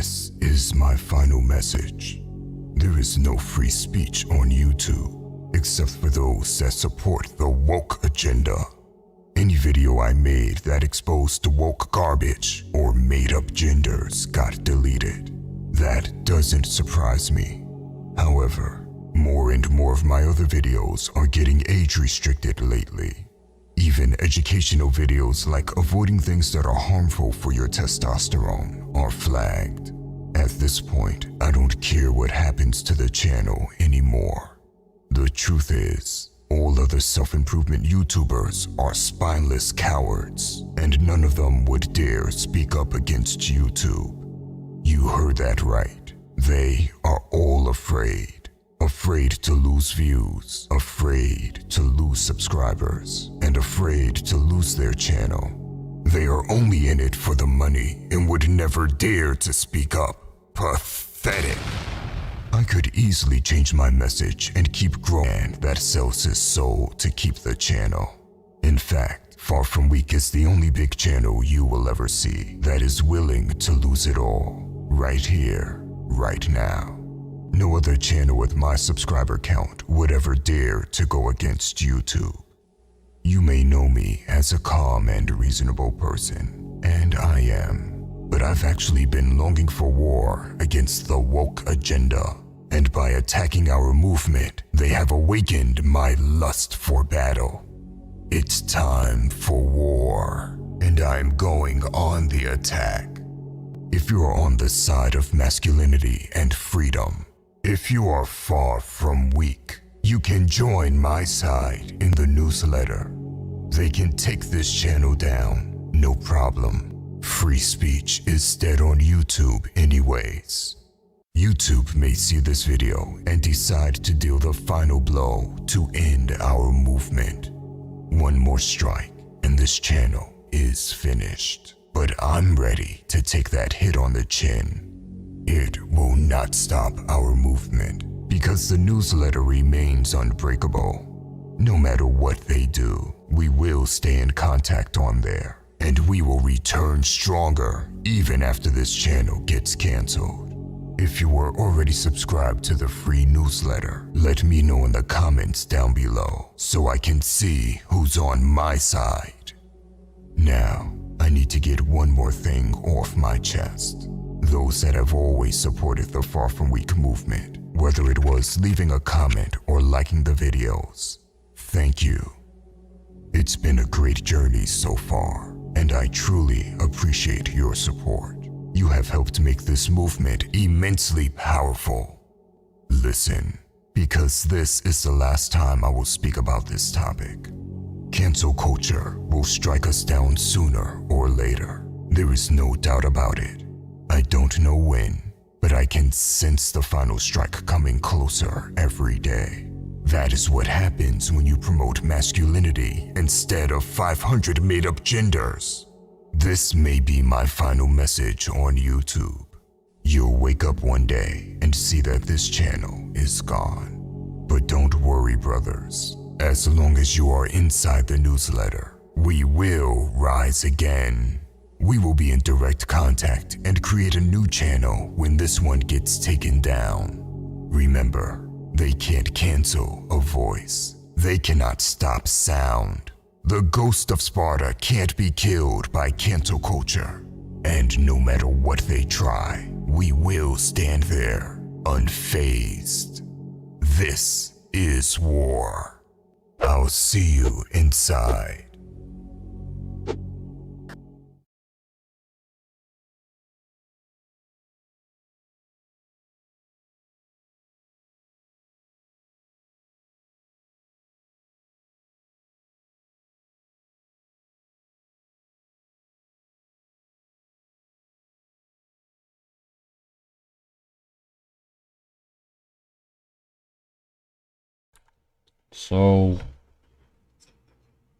This is my final message. There is no free speech on YouTube, except for those that support the woke agenda. Any video I made that exposed woke garbage or made-up genders got deleted. That doesn't surprise me. However, more and more of my other videos are getting age-restricted lately. Even educational videos like avoiding things that are harmful for your testosterone are flagged. At this point, I don't care what happens to the channel anymore. The truth is, all other self-improvement YouTubers are spineless cowards, and none of them would dare speak up against YouTube. You heard that right. They are all afraid. Afraid to lose views, afraid to lose subscribers, and afraid to lose their channel. They are only in it for the money and would never dare to speak up. Pathetic. I could easily change my message and keep growing. That sells his soul to keep the channel. In fact, Far From Weak is the only big channel you will ever see that is willing to lose it all. Right here, right now. No other channel with my subscriber count would ever dare to go against YouTube. You may know me as a calm and reasonable person, and I am, but I've actually been longing for war against the woke agenda, and by attacking our movement, they have awakened my lust for battle. It's time for war, and I'm going on the attack. If you're on the side of masculinity and freedom, if you are far from weak, you can join my side in the newsletter. They can take this channel down, no problem. Free speech is dead on YouTube anyways. YouTube may see this video and decide to deal the final blow to end our movement. One more strike and this channel is finished. But I'm ready to take that hit on the chin. It will not stop our movement because the newsletter remains unbreakable. No matter what they do, we will stay in contact on there, and we will return stronger even after this channel gets canceled. If you were already subscribed to the free newsletter, let me know in the comments down below so I can see who's on my side. Now, I need to get one more thing off my chest. Those that have always supported the Far From Weak movement, whether it was leaving a comment or liking the videos, thank you. It's been a great journey so far, and I truly appreciate your support. You have helped make this movement immensely powerful. Listen, because this is the last time I will speak about this topic. Cancel culture will strike us down sooner or later. There is no doubt about it. I don't know when, but I can sense the final strike coming closer every day. That is what happens when you promote masculinity instead of 500 made-up genders. This may be my final message on YouTube. You'll wake up one day and see that this channel is gone. But don't worry, brothers. As long as you are inside the newsletter, we will rise again. We will be in direct contact and create a new channel when this one gets taken down. Remember, they can't cancel a voice. They cannot stop sound. The ghost of Sparta can't be killed by cancel culture. And no matter what they try, we will stand there, unfazed. This is war. I'll see you inside. So,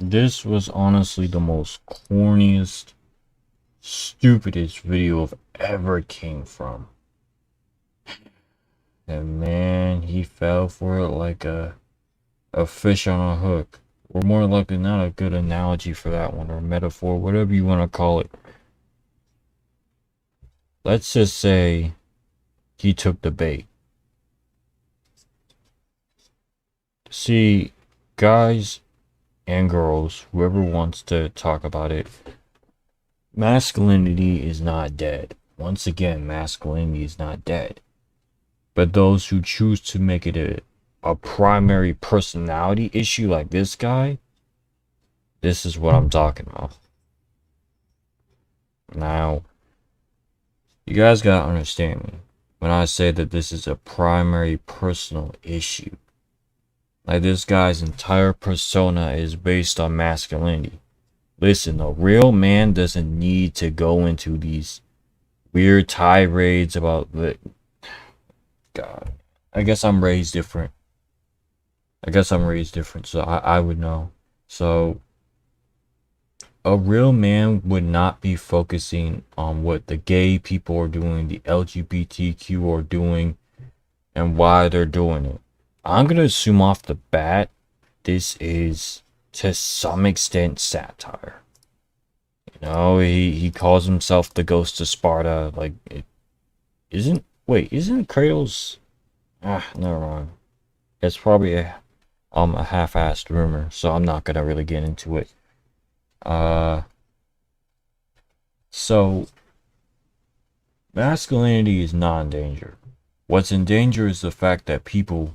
this was honestly the most corniest, stupidest video I've ever came from. And man, he fell for it like a fish on a hook. Or more likely not a good analogy for that one, or metaphor, whatever you want to call it. let's just say he took the bait. See, guys and girls, whoever wants to talk about it, masculinity is not dead. Once again, masculinity is not dead. But those who choose to make it a primary personality issue like this guy, this is what I'm talking about. Now, you guys gotta understand me when I say that this is a primary personal issue. Like, this guy's entire persona is based on masculinity. Listen, a real man doesn't need to go into these weird tirades about the... God, I guess I'm raised different. So I would know. So, a real man would not be focusing on what the gay people are doing, the LGBTQ are doing, and why they're doing it. I'm going to assume off the bat, this is, to some extent, satire. You know, he calls himself the ghost of Sparta. Like, isn't Kratos... never mind. It's probably a half-assed rumor, so I'm not going to really get into it. So, masculinity is not in danger. What's in danger is the fact that people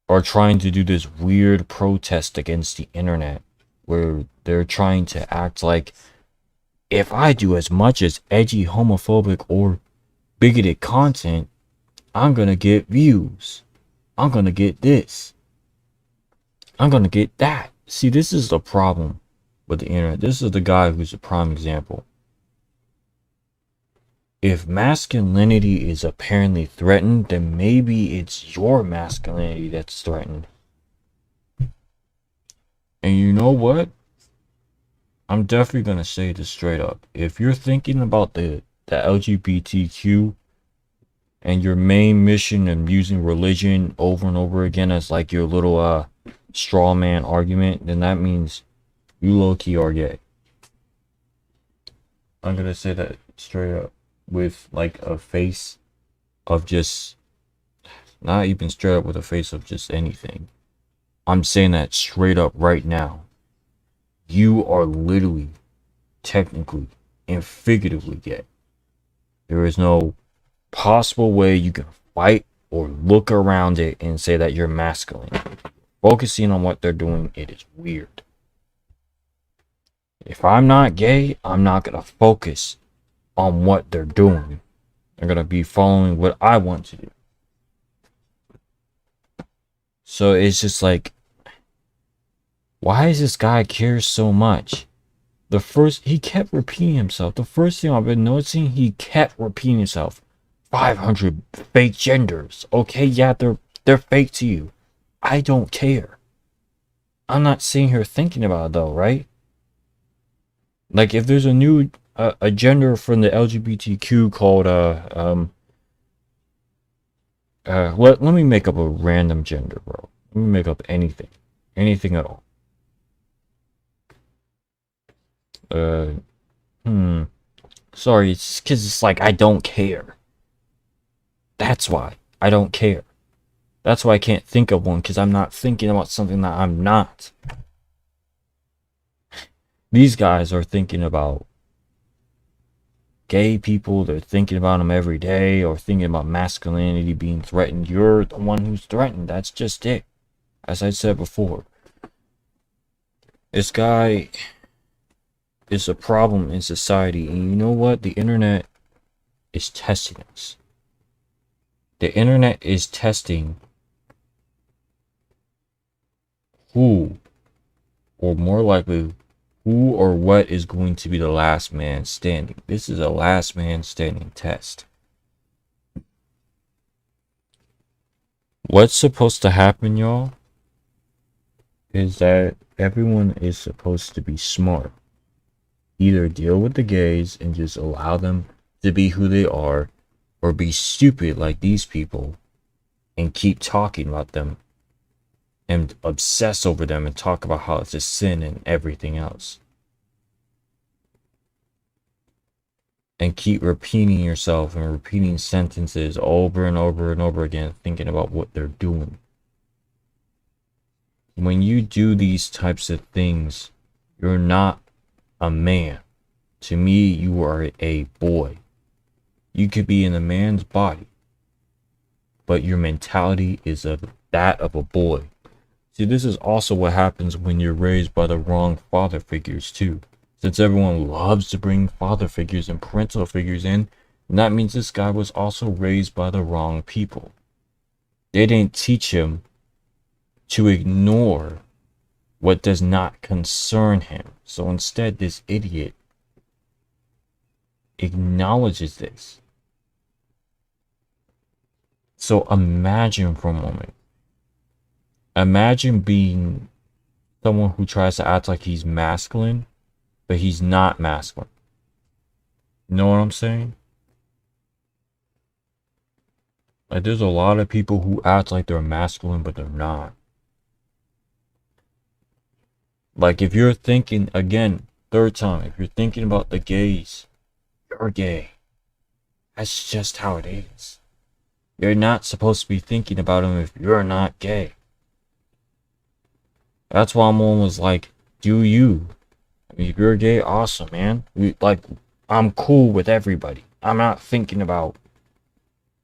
are trying to do this weird protest against the internet, where they're trying to act like, if I do as much as edgy, homophobic, or bigoted content, I'm gonna get views. I'm gonna get this. I'm gonna get that. See, this is the problem with the internet. This is the guy who's a prime example. If masculinity is apparently threatened, then maybe it's your masculinity that's threatened. And you know what? I'm definitely going to say this straight up. If you're thinking about the LGBTQ and your main mission and using religion over and over again as like your little straw man argument, then that means you low-key are gay. I'm going to say that straight up. With like a face of just, not even straight up with a face of just anything. I'm saying that straight up right now. You are literally, technically, and figuratively gay. There is no possible way you can fight or look around it and say that you're masculine. Focusing on what they're doing, it is weird. If I'm not gay, I'm not gonna focus on what they're doing. They're gonna be following what I want to do. So it's just like, why does this guy care so much? He kept repeating himself. The first thing I've been noticing, he kept repeating himself. 500 fake genders. Okay, yeah, they're fake to you. I don't care. I'm not sitting here thinking about it though, right? Like, if there's a new a gender from the LGBTQ called let me make up a random gender, bro. Let me make up anything at all. Sorry, it's because it's like I don't care. That's why I don't care. That's why I can't think of one, because I'm not thinking about something that I'm not. These guys are thinking about gay people, they're thinking about them every day, or thinking about masculinity being threatened. You're the one who's threatened. That's just it. As I said before, this guy is a problem in society, and you know what? The internet is testing us. The internet is testing who, or more likely, who or what is going to be the last man standing. This is a last man standing test. What's supposed to happen, y'all, is that everyone is supposed to be smart. Either deal with the gays and just allow them to be who they are, or be stupid like these people and keep talking about them and obsess over them and talk about how it's a sin and everything else. and keep repeating yourself and repeating sentences over and over and over again, thinking about what they're doing. When you do these types of things, you're not a man. To me, you are a boy. You could be in a man's body, but your mentality is of that of a boy. See, this is also what happens when you're raised by the wrong father figures too. Since everyone loves to bring father figures and parental figures in, that means this guy was also raised by the wrong people. They didn't teach him to ignore what does not concern him. So instead, this idiot acknowledges this. So imagine for a moment. Imagine being someone who tries to act like he's masculine, but he's not masculine. You know what I'm saying? Like, there's a lot of people who act like they're masculine, but they're not. Like, if you're thinking, again, third time, if you're thinking about the gays, you're gay. That's just how it is. You're not supposed to be thinking about them if you're not gay. That's why I'm always like, do you? I mean, if you're gay, awesome, man. I'm cool with everybody. I'm not thinking about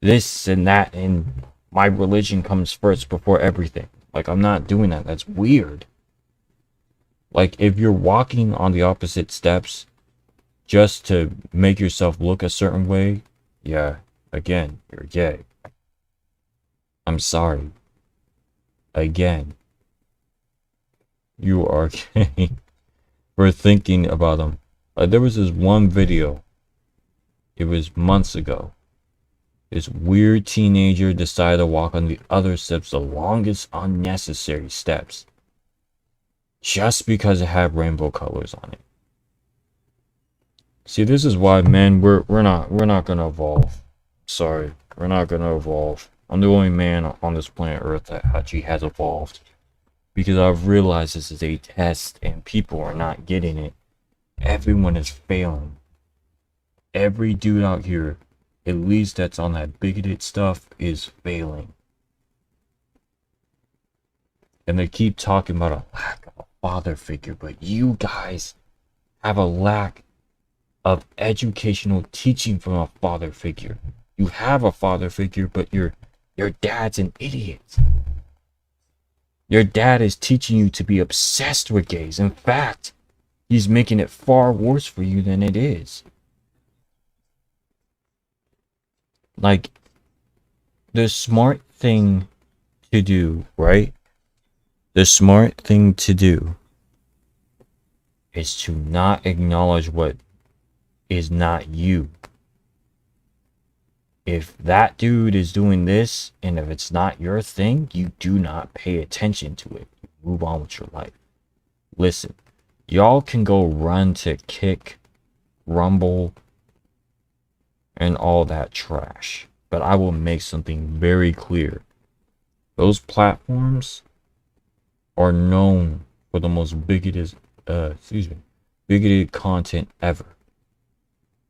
this and that, and my religion comes first before everything. Like, I'm not doing that. That's weird. Like, if you're walking on the opposite steps just to make yourself look a certain way, yeah, again, you're gay. I'm sorry. Again, you are gay for thinking about them. There was this one video, it was months ago. This weird teenager decided to walk on the other steps, the longest unnecessary steps, just because it had rainbow colors on it. See, this is why, men, we're not gonna evolve. Sorry, we're not gonna evolve. I'm the only man on this planet Earth that actually has evolved, because I've realized this is a test and people are not getting it. Everyone is failing. Every dude out here, at least that's on that bigoted stuff, is failing. And they keep talking about a lack of a father figure, but you guys have a lack of educational teaching from a father figure. You have a father figure, but your dad's an idiot. Your dad is teaching you to be obsessed with gays. In fact, he's making it far worse for you than it is. Like, the smart thing to do, right? The smart thing to do is to not acknowledge what is not you. If that dude is doing this, and if it's not your thing, you do not pay attention to it. You move on with your life. Listen, y'all can go run to Kick, Rumble, and all that trash. But I will make something very clear. Those platforms are known for the most bigoted content ever.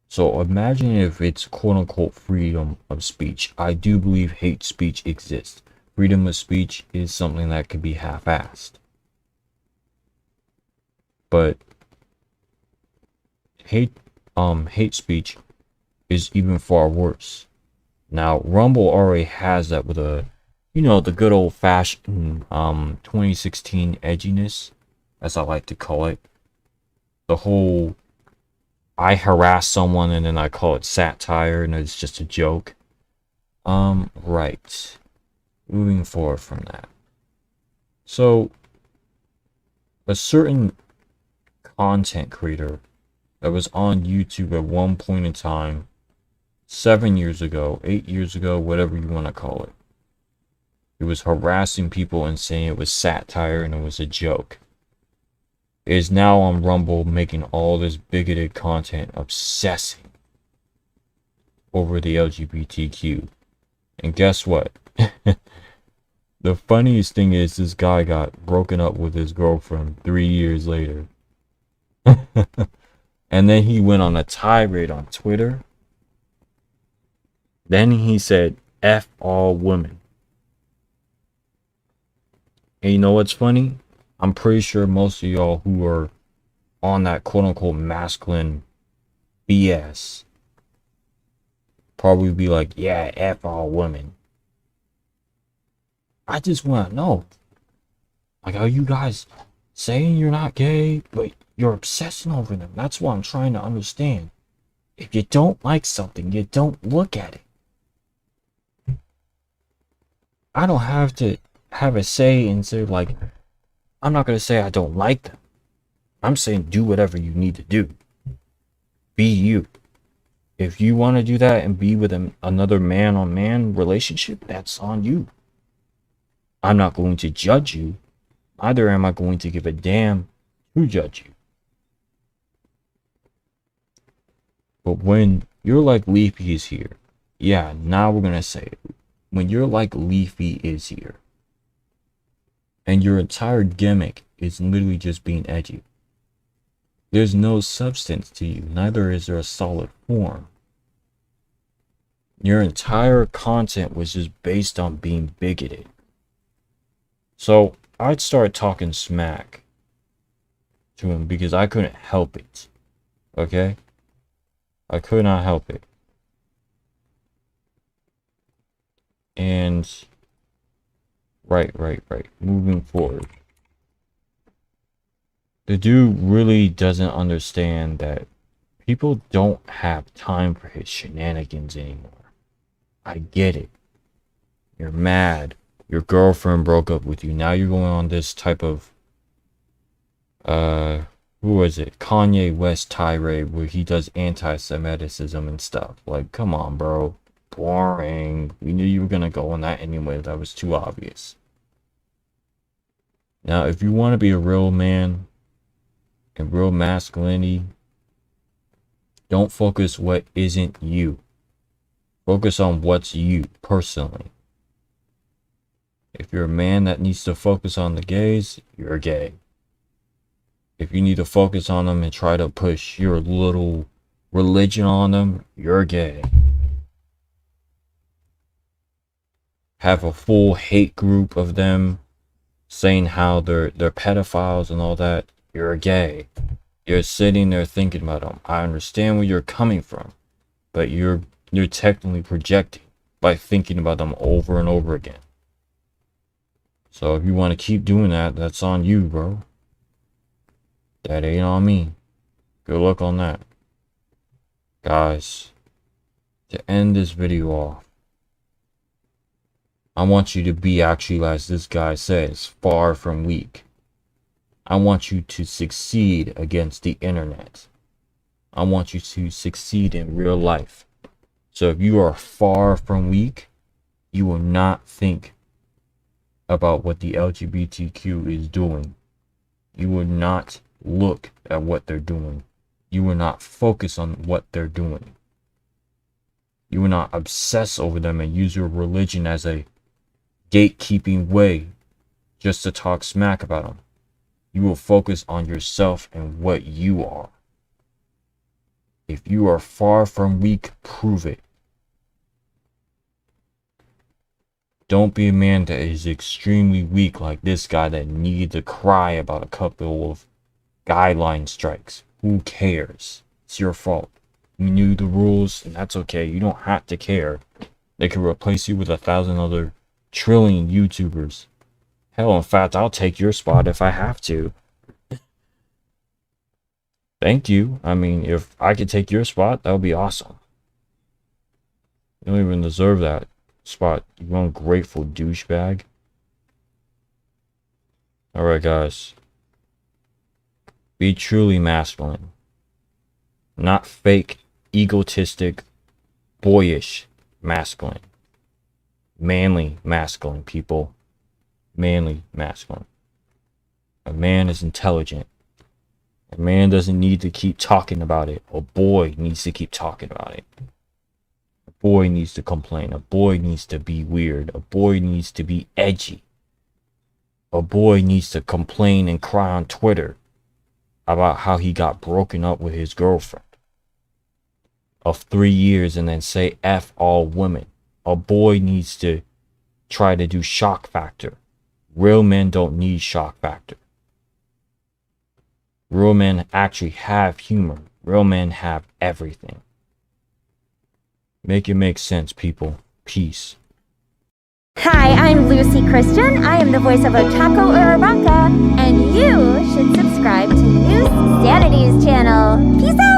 So imagine if it's quote-unquote freedom of speech. I do believe hate speech exists. Freedom of speech is something that could be half-assed. But hate speech is even far worse. Now, Rumble already has that with the good old-fashioned 2016 edginess, as I like to call it. The whole I harass someone and then I call it satire and it's just a joke. Right. Moving forward from that. So, a certain content creator that was on YouTube at one point in time, 7 years ago, 8 years ago, whatever you want to call it. He was harassing people and saying it was satire and it was a joke. Is now on Rumble making all this bigoted content, obsessing over the LGBTQ. And guess what? The funniest thing is this guy got broken up with his girlfriend 3 years later. And then he went on a tirade on Twitter. Then he said, F all women. And you know what's funny? I'm pretty sure most of y'all who are on that quote-unquote masculine BS probably be like, yeah, F all women. I just want to know, like, are you guys saying you're not gay, but you're obsessing over them? That's what I'm trying to understand. If you don't like something, you don't look at it. I don't have to have a say and say, like, I'm not going to say I don't like them. I'm saying do whatever you need to do. Be you. If you want to do that and be with another man-on-man relationship, that's on you. I'm not going to judge you. Neither am I going to give a damn who judge you. But when you're like Leafy is here, yeah, now we're going to say it. When you're like Leafy is here, and your entire gimmick is literally just being edgy, there's no substance to you, neither is there a solid form. Your entire content was just based on being bigoted. So I'd start talking smack to him because I couldn't help it. Okay? I could not help it. And right. Moving forward. The dude really doesn't understand that people don't have time for his shenanigans anymore. I get it. You're mad. Your girlfriend broke up with you. Now you're going on this type of who was it? Kanye West tirade where he does anti-Semitism and stuff. Like, come on, bro. Boring. We knew you were gonna go on that anyway. That was too obvious. Now, if you want to be a real man and real masculinity, don't focus what isn't you. Focus on what's you personally. If you're a man that needs to focus on the gays, you're gay. If you need to focus on them and try to push your little religion on them, you're gay. Have a full hate group of them saying how they're pedophiles and all that, you're gay. You're sitting there thinking about them. I understand where you're coming from, but you're technically projecting by thinking about them over and over again. So if you want to keep doing that, that's on you, bro. That ain't on me. Good luck on that. Guys, to end this video off, I want you to be actually, as this guy says, far from weak. I want you to succeed against the internet. I want you to succeed in real life. So if you are far from weak, you will not think about what the LGBTQ is doing. You will not look at what they're doing. You will not focus on what they're doing. You will not obsess over them and use your religion as a gatekeeping way just to talk smack about them. You will focus on yourself and what you are. If you are far from weak, prove it. Don't be a man that is extremely weak like this guy that needed to cry about a couple of guideline strikes. Who cares? It's your fault. You knew the rules, and that's okay. You don't have to care. They could replace you with 1,000 other trillion YouTubers. Hell, in fact, I'll take your spot if I have to. Thank you. I mean, if I could take your spot, that would be awesome. You don't even deserve that spot, you ungrateful douchebag. Alright, guys. Be truly masculine. Not fake, egotistic, boyish masculine. Manly masculine, people. Manly masculine. A man is intelligent. A man doesn't need to keep talking about it. A boy needs to keep talking about it. A boy needs to complain. A boy needs to be weird. A boy needs to be edgy. A boy needs to complain and cry on Twitter. about how he got broken up with his girlfriend of 3 years and then say F all women. A boy needs to try to do shock factor. Real men don't need shock factor. Real men actually have humor. Real men have everything. Make it make sense, people. Peace. Hi, I'm Lucy Christian. I am the voice of Otako Uraraka, and you should subscribe to Neusxanity's channel. Peace out!